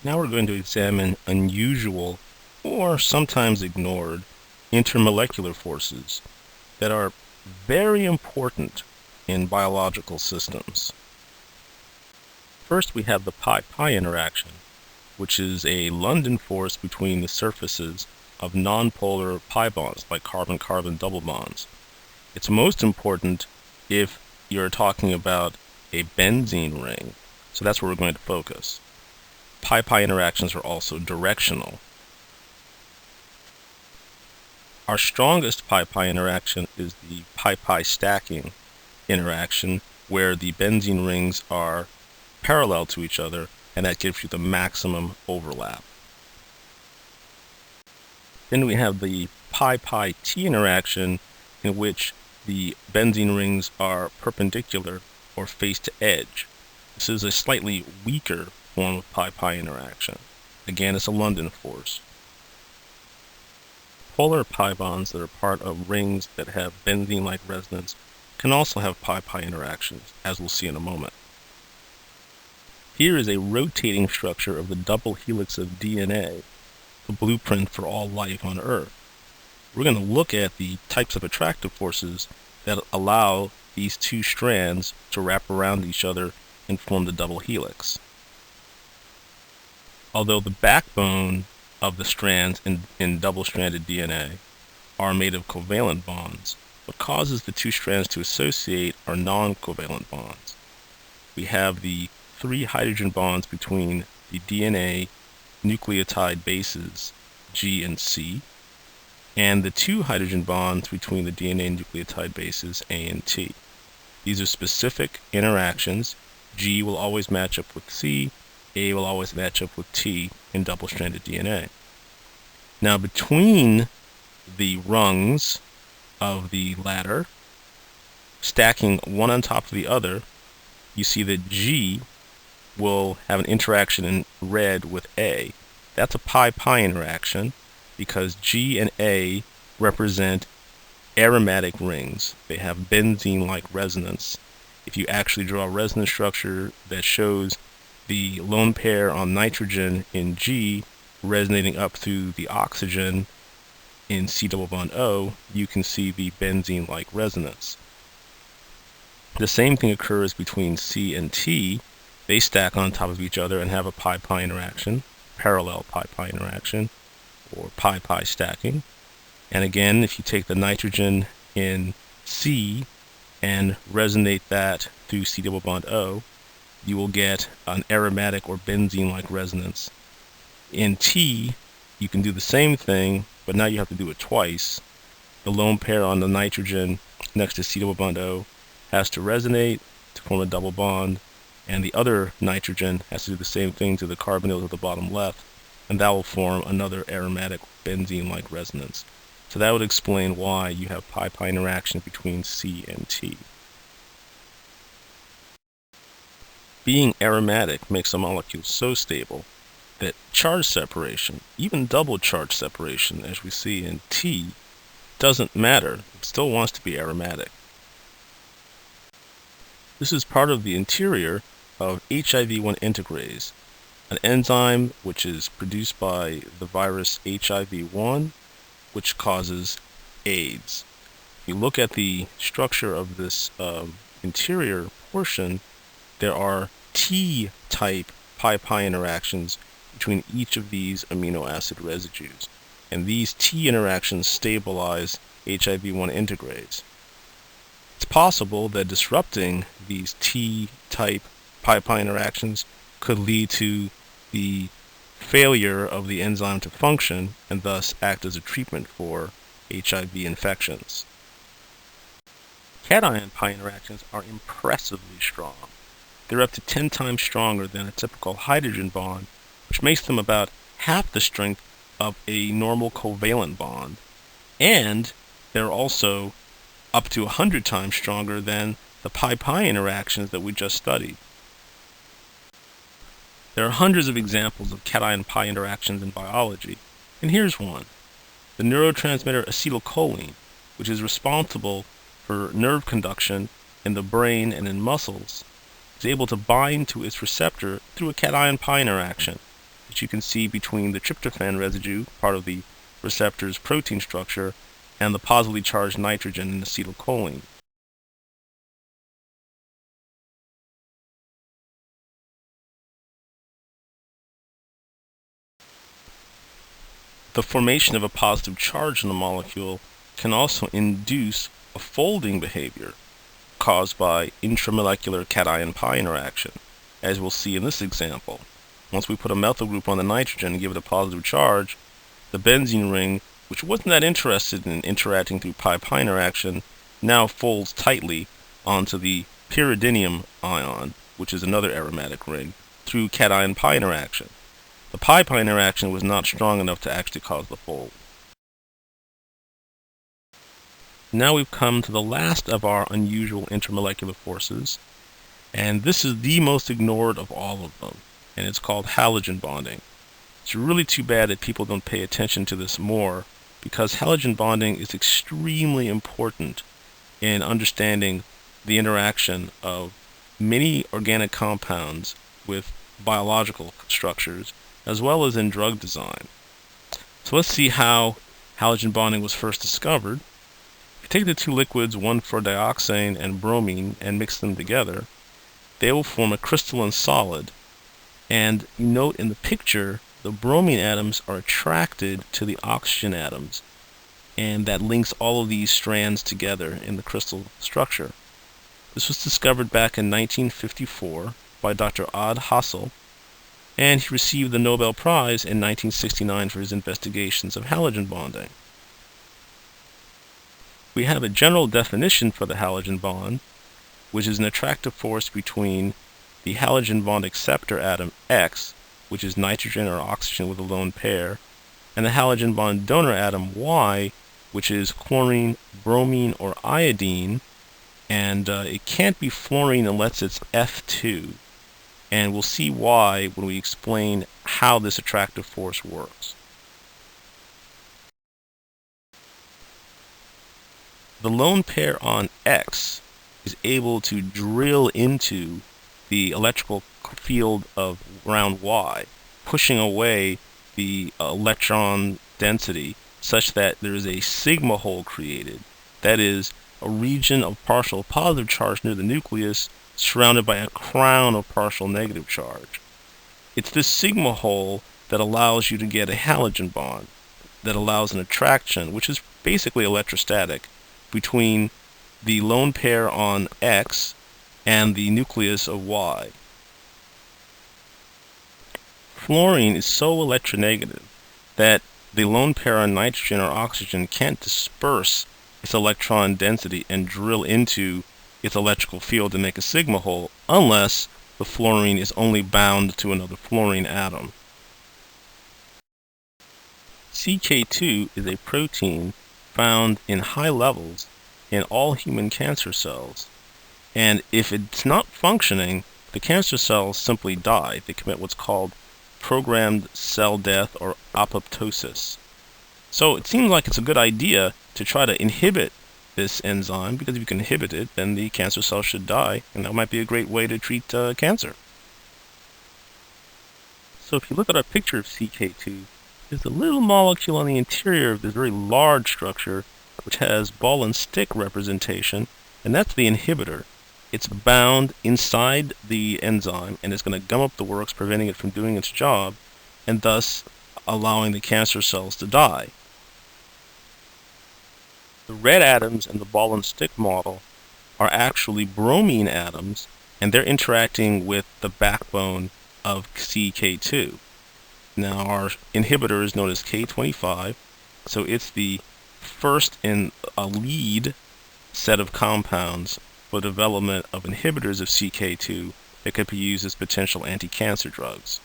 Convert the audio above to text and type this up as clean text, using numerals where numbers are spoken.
Now we're going to examine unusual, or sometimes ignored, intermolecular forces that are very important in biological systems. First, we have the pi-pi interaction, which is a London force between the surfaces of nonpolar pi bonds, like carbon-carbon double bonds. It's most important if you're talking about a benzene ring, so that's where we're going to focus. Pi-pi interactions are also directional. Our strongest pi-pi interaction is the pi-pi stacking interaction, where the benzene rings are parallel to each other, and that gives you the maximum overlap. Then we have the pi-pi-T interaction, in which the benzene rings are perpendicular or face to edge. This is a slightly weaker form of pi-pi interaction. Again, it's a London force. Polar pi bonds that are part of rings that have benzene-like resonance can also have pi-pi interactions, as we'll see in a moment. Here is a rotating structure of the double helix of DNA, the blueprint for all life on Earth. We're going to look at the types of attractive forces that allow these two strands to wrap around each other and form the double helix. Although the backbone of the strands in double-stranded DNA are made of covalent bonds, what causes the two strands to associate are non-covalent bonds. We have the 3 hydrogen bonds between the DNA nucleotide bases G and C, and the 2 hydrogen bonds between the DNA nucleotide bases A and T. These are specific interactions. G will always match up with C, A will always match up with T in double-stranded DNA. Now, between the rungs of the ladder, stacking one on top of the other, you see that G will have an interaction in red with A. That's a pi-pi interaction because G and A represent aromatic rings. They have benzene-like resonance. If you actually draw a resonance structure that shows the lone pair on nitrogen in G resonating up through the oxygen in C double bond O, you can see the benzene-like resonance. The same thing occurs between C and T. They stack on top of each other and have a pi-pi interaction, parallel pi-pi interaction, or pi-pi stacking. And again, if you take the nitrogen in C and resonate that through C double bond O, you will get an aromatic or benzene-like resonance. In T, you can do the same thing, but now you have to do it twice. The lone pair on the nitrogen next to C double bond O has to resonate to form a double bond, and the other nitrogen has to do the same thing to the carbonyls at the bottom left, and that will form another aromatic benzene-like resonance. So that would explain why you have pi-pi interaction between C and T. Being aromatic makes a molecule so stable that charge separation, even double charge separation as we see in T, doesn't matter. It still wants to be aromatic. This is part of the interior of HIV-1 integrase, an enzyme which is produced by the virus HIV-1, which causes AIDS. If you look at the structure of this interior portion, there are T-type pi-pi interactions between each of these amino acid residues, and these T interactions stabilize HIV-1 integrase. It's possible that disrupting these T-type pi-pi interactions could lead to the failure of the enzyme to function and thus act as a treatment for HIV infections. Cation-pi interactions are impressively strong. They're up to 10 times stronger than a typical hydrogen bond, which makes them about half the strength of a normal covalent bond. And they're also up to 100 times stronger than the pi-pi interactions that we just studied. There are hundreds of examples of cation-pi interactions in biology, and here's one. The neurotransmitter acetylcholine, which is responsible for nerve conduction in the brain and in muscles, is able to bind to its receptor through a cation-pi interaction. that you can see between the tryptophan residue, part of the receptor's protein structure, and the positively charged nitrogen in acetylcholine. The formation of a positive charge in the molecule can also induce a folding behavior caused by intramolecular cation-pi interaction, as we'll see in this example. Once we put a methyl group on the nitrogen and give it a positive charge, the benzene ring, which wasn't that interested in interacting through pi-pi interaction, now folds tightly onto the pyridinium ion, which is another aromatic ring, through cation-pi interaction. The pi-pi interaction was not strong enough to actually cause the fold. Now we've come to the last of our unusual intermolecular forces, and this is the most ignored of all of them, and it's called halogen bonding. It's really too bad that people don't pay attention to this more, because halogen bonding is extremely important in understanding the interaction of many organic compounds with biological structures, as well as in drug design. So let's see how halogen bonding was first discovered. If you take the two liquids, one for dioxane and bromine, and mix them together, they will form a crystalline solid. And you note in the picture, the bromine atoms are attracted to the oxygen atoms, and that links all of these strands together in the crystal structure. This was discovered back in 1954 by Dr. Ad Hassel, and he received the Nobel Prize in 1969 for his investigations of halogen bonding. We have a general definition for the halogen bond, which is an attractive force between the halogen bond acceptor atom X, which is nitrogen or oxygen with a lone pair, and the halogen bond donor atom Y, which is chlorine, bromine, or iodine, and it can't be fluorine unless it's F2, and we'll see why when we explain how this attractive force works. The lone pair on X is able to drill into the electrical field of around Y, pushing away the electron density such that there is a sigma hole created. That is, a region of partial positive charge near the nucleus surrounded by a crown of partial negative charge. It's this sigma hole that allows you to get a halogen bond, that allows an attraction, which is basically electrostatic, between the lone pair on X and the nucleus of Y. Fluorine is so electronegative that the lone pair on nitrogen or oxygen can't disperse its electron density and drill into its electrical field to make a sigma hole unless the fluorine is only bound to another fluorine atom. CK2 is a protein found in high levels in all human cancer cells, and if it's not functioning, the cancer cells simply die. They commit what's called programmed cell death or apoptosis. So it seems like it's a good idea to try to inhibit this enzyme, because if you can inhibit it, then the cancer cells should die, and that might be a great way to treat cancer. So if you look at our picture of CK2, there's a little molecule on the interior of this very large structure which has ball and stick representation, and that's the inhibitor. It's bound inside the enzyme, and it's going to gum up the works, preventing it from doing its job, and thus allowing the cancer cells to die. The red atoms in the ball and stick model are actually bromine atoms, and they're interacting with the backbone of CK2. Now our inhibitor is known as K25, so it's the first in a lead set of compounds for development of inhibitors of CK2 that could be used as potential anti-cancer drugs.